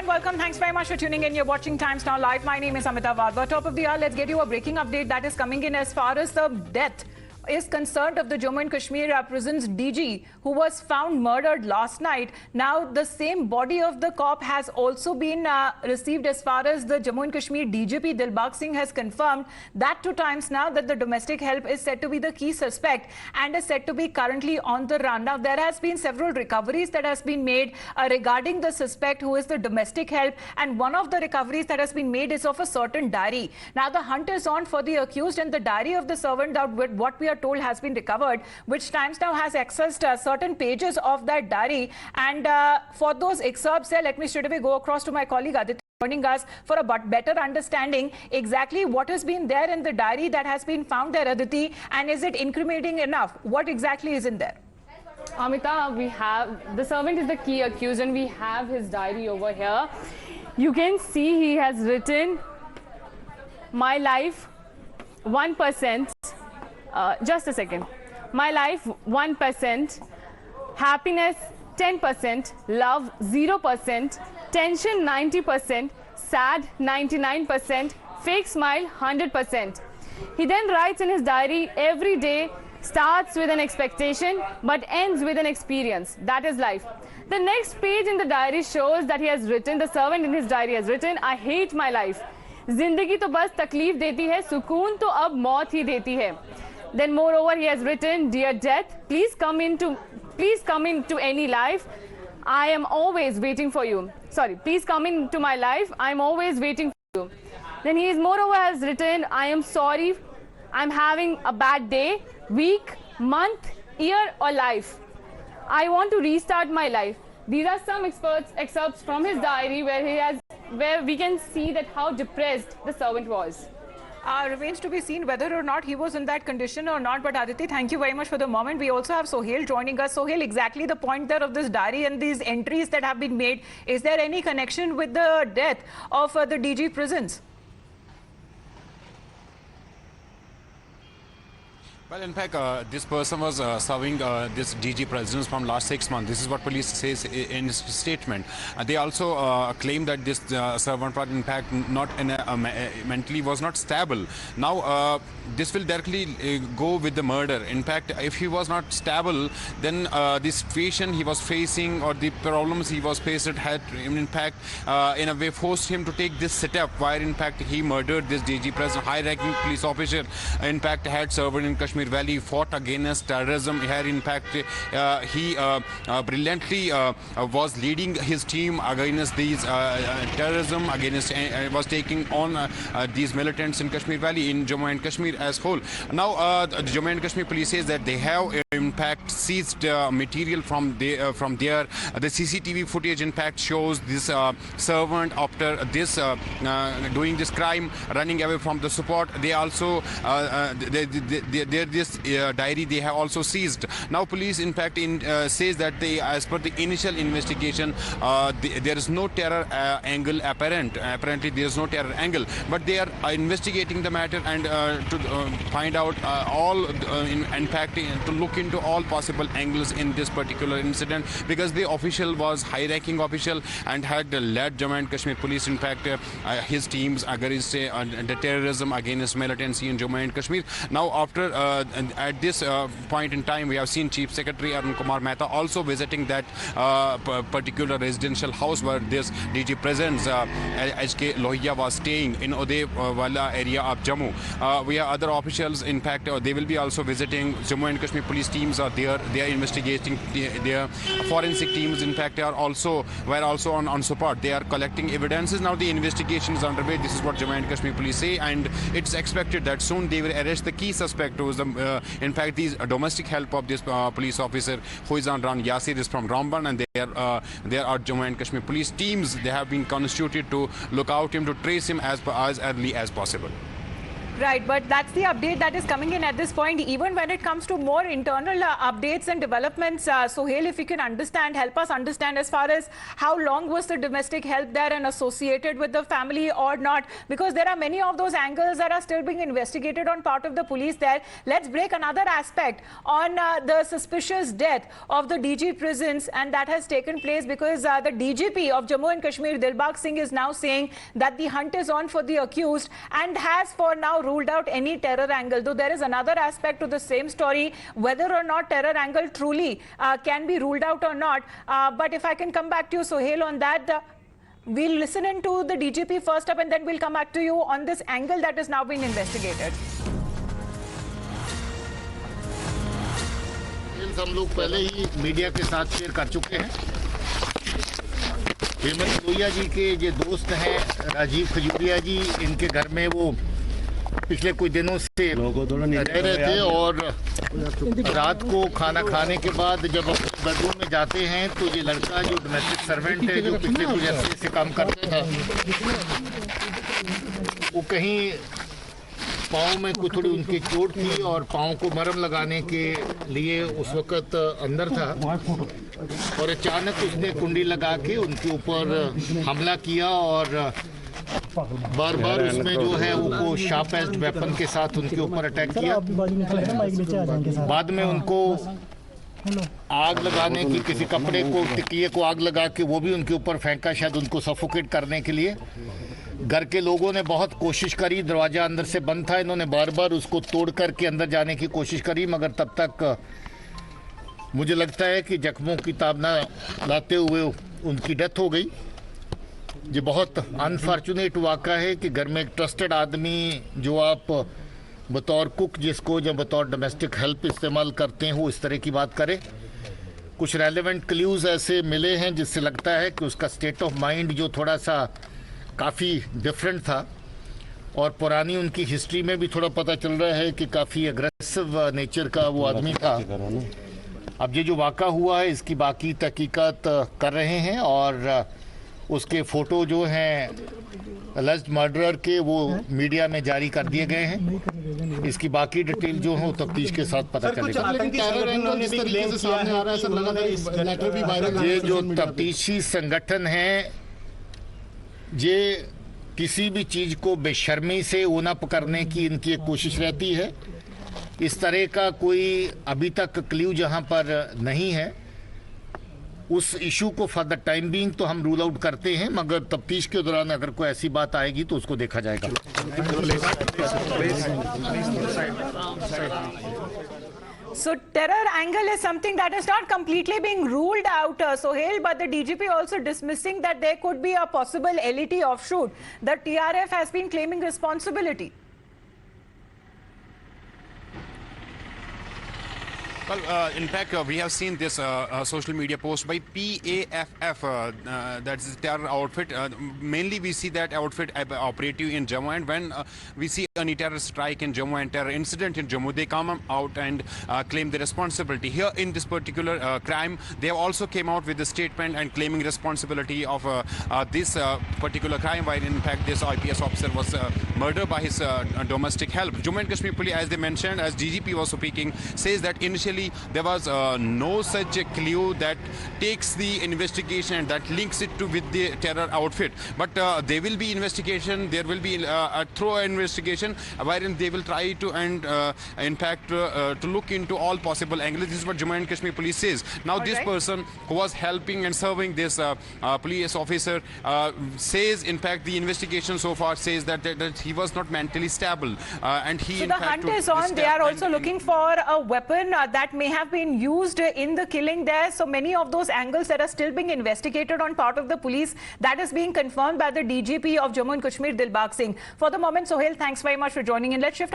and welcome. Thanks very much for tuning in. You're watching Times Now Live. My name is Amita Wadhwa. Top of the hour, let's get you a breaking update that is coming in as far as the death is concerned of the Jammu and Kashmir prison's DG, who was found murdered last night. Now, the same body of the cop has also been received as far as the Jammu and Kashmir DGP Dilbag Singh has confirmed that 2 times now that the domestic help is said to be the key suspect and is said to be currently on the run. Now, there has been several recoveries that has been made regarding the suspect who is the domestic help, and one of the recoveries that has been made is of a certain diary. Now, the hunt is on for the accused, and the diary of the servant, that what we are told has been recovered, which Times Now has accessed certain pages of that diary. And for those excerpts, let me straight away go across to my colleague Aditya, joining us for a better understanding exactly what has been there in the diary that has been found there, Aditi, and is it incriminating enough? What exactly is in there? Amita, we have the servant is the key accused, and we have his diary over here. You can see he has written, "My life 1%, just a second. My life 1%, happiness 10%, love 0%, tension 90%, sad 99%, fake smile 100%. He then writes in his diary, "Every day starts with an expectation but ends with an experience. That is life." The next page in the diary shows that he has written, the servant in his diary has written, "I hate my life. जिंदगी तो बस तकलीफ देती है, सुकून तो अब मौत ही देती है." Then moreover, he has written, "Dear death, please come into any life. I am always waiting for you. Sorry, please come into my life. I am always waiting for you." Then he is moreover has written, "I am sorry. I'm having a bad day, week, month, year or life. I want to restart my life." These are some excerpts from his diary where we can see that how depressed the servant was. Remains to be seen whether or not he was in that condition or not. But Aditi, thank you very much for the moment. We also have Sohail joining us. Sohail, exactly the point there of this diary and these entries that have been made. Is there any connection with the death of the DG prisons? Well, in fact, this person was serving this DG prisoners from last 6 months. This is what police says in his statement. They also claim that this servant was, in fact, not mentally was not stable. Now, this will directly go with the murder. In fact, if he was not stable, then the situation he was facing or the problems he was faced had, in fact, in a way forced him to take this step, where, in fact, he murdered this DG president, high-ranking police officer. In fact, had served in Kashmir Valley, fought against terrorism here. In fact, he brilliantly was leading his team against these terrorism, was taking on these militants in Kashmir Valley, in Jammu and Kashmir as whole. Now, the Jammu and Kashmir police says that they have in fact seized material from there. The CCTV footage, in fact, shows this servant after this doing this crime, running away from the spot. They also this diary they have also seized. Now, police, in fact, says that they, as per the initial investigation, there is no terror angle apparent. Apparently, there is no terror angle, but they are investigating the matter and to find out all, in fact, to look into all possible angles in this particular incident, because the official was high-ranking official and had led Jammu and Kashmir police, in fact, his teams against the terrorism, against militancy in Jammu and Kashmir. Now, after at this point in time, we have seen Chief Secretary Arun Kumar Mehta also visiting that particular residential house where this DG presence Hemant K Lohia was staying in Odewala area of Jammu. We have other officials, in fact, they will be also visiting. Jammu and Kashmir police teams are there. They are investigating. Their forensic teams, in fact, were also on support. They are collecting evidences. Now the investigation is underway. This is what Jammu and Kashmir police say, and it's expected that soon they will arrest the key suspect, who is in fact, these domestic help of this police officer who is on run. Jasir is from Ramban, and there are Jammu and Kashmir police teams. They have been constituted to look out him, to trace him as early as possible. Right, but that's the update that is coming in at this point. Even when it comes to more internal updates and developments, Sohail, if you can understand, help us understand as far as how long was the domestic help there and associated with the family or not, because there are many of those angles that are still being investigated on part of the police there. Let's break another aspect on the suspicious death of the DG prisons, and that has taken place because the DGP of Jammu and Kashmir, Dilbag Singh, is now saying that the hunt is on for the accused and has for now ruled out any terror angle. Though there is another aspect to the same story, whether or not terror angle truly can be ruled out or not. But if I can come back to you, Sohail, on that, we'll listen into the DGP first up and then we'll come back to you on this angle that is now being investigated. हम लोग पहले ही media के साथ share कर चुके हैं। हेमंत लोहिया जी के जो दोस्त हैं राजीव खजूरिया जी, इनके घर में वो पिछले कुछ दिनों से रह रहे थे और रात को खाना खाने के बाद जब बेडरूम में जाते हैं तो ये लड़का जो डोमेस्टिक सर्वेंट है, जो पिछले कुछ अर्से से काम करता था, वो कहीं पाँव में कुछ थोड़ी उनकी चोट थी और पाँव को मरहम लगाने के लिए उस वक़्त अंदर था और अचानक उसने कुंडी लगा के उनके ऊपर हमला किया और बार बार उसमें जो है वो शार्प एज्ड वेपन के साथ उनके ऊपर अटैक किया। बाद में उनको आग लगाने की, किसी कपड़े को, टिकिए को आग लगा के वो भी उनके ऊपर फेंका, शायद उनको सफोकेट करने के लिए। घर के लोगों ने बहुत कोशिश करी, दरवाजा अंदर से बंद था, इन्होंने बार बार उसको तोड़ करके अंदर जाने की कोशिश करी, मगर तब तक मुझे लगता है कि जख्मों की ताब ना लाते हुए उनकी डेथ हो गई। ये बहुत अनफॉर्चुनेट वाक़ा है कि घर में एक ट्रस्टेड आदमी जो आप बतौर कुक जिसको या बतौर डोमेस्टिक हेल्प इस्तेमाल करते हैं वो इस तरह की बात करे। कुछ रेलेवेंट क्ल्यूज़ ऐसे मिले हैं जिससे लगता है कि उसका स्टेट ऑफ माइंड जो थोड़ा सा काफ़ी डिफरेंट था और पुरानी उनकी हिस्ट्री में भी थोड़ा पता चल रहा है कि काफ़ी एग्रेसिव नेचर का वो आदमी था। अब ये जो वाक़ा हुआ है इसकी बाकी तहकीकात कर रहे हैं और उसके फ़ोटो जो हैं अलेज्ड मर्डरर के वो मीडिया में जारी कर दिए गए हैं। इसकी बाकी डिटेल जो है वो तफ्तीश के साथ पता चलेगा। ये जो तफ्तीशी संगठन है ये किसी भी चीज़ को बेशर्मी से ऊना पकड़ने की इनकी एक कोशिश रहती है। इस तरह का कोई अभी तक क्ल्यू जहां पर नहीं है, उस इशू को फॉर द टाइम बीइंग तो हम रूल आउट करते हैं, मगर तफ्तीश के दौरान अगर कोई ऐसी बात आएगी तो उसको देखा जाएगा। So terror angle is something that is not completely being ruled out, Sohail, but the DGP also dismissing that there could be a possible LET offshoot. The TRF has been claiming responsibility. Well, in fact, we have seen this social media post by PAFF, that's the terror outfit. Mainly we see that outfit operative in Jammu, and when we see any terror strike in Jammu and terror incident in Jammu, they come out and claim the responsibility. Here in this particular crime, they have also came out with a statement and claiming responsibility of this particular crime, while in fact this IPS officer was murdered by his domestic help. Jammu and Kashmir Police, as they mentioned, as DGP was speaking, says that initially there was no such a clue that takes the investigation and that links it to with the terror outfit. But there will be investigation, there will be a thorough investigation wherein they will try to and in fact to look into all possible angles. This is what Jammu and Kashmir Police says. Now this person who was helping and serving this police officer says in fact the investigation so far says that he was not mentally stable and he so in the fact hunt is on. They are also looking for a weapon that may have been used in the killing there. So many of those angles that are still being investigated on part of the police, that is being confirmed by the DGP of Jammu and Kashmir, Dilbag Singh. For the moment, Sohail, thanks very much for joining in. Let's shift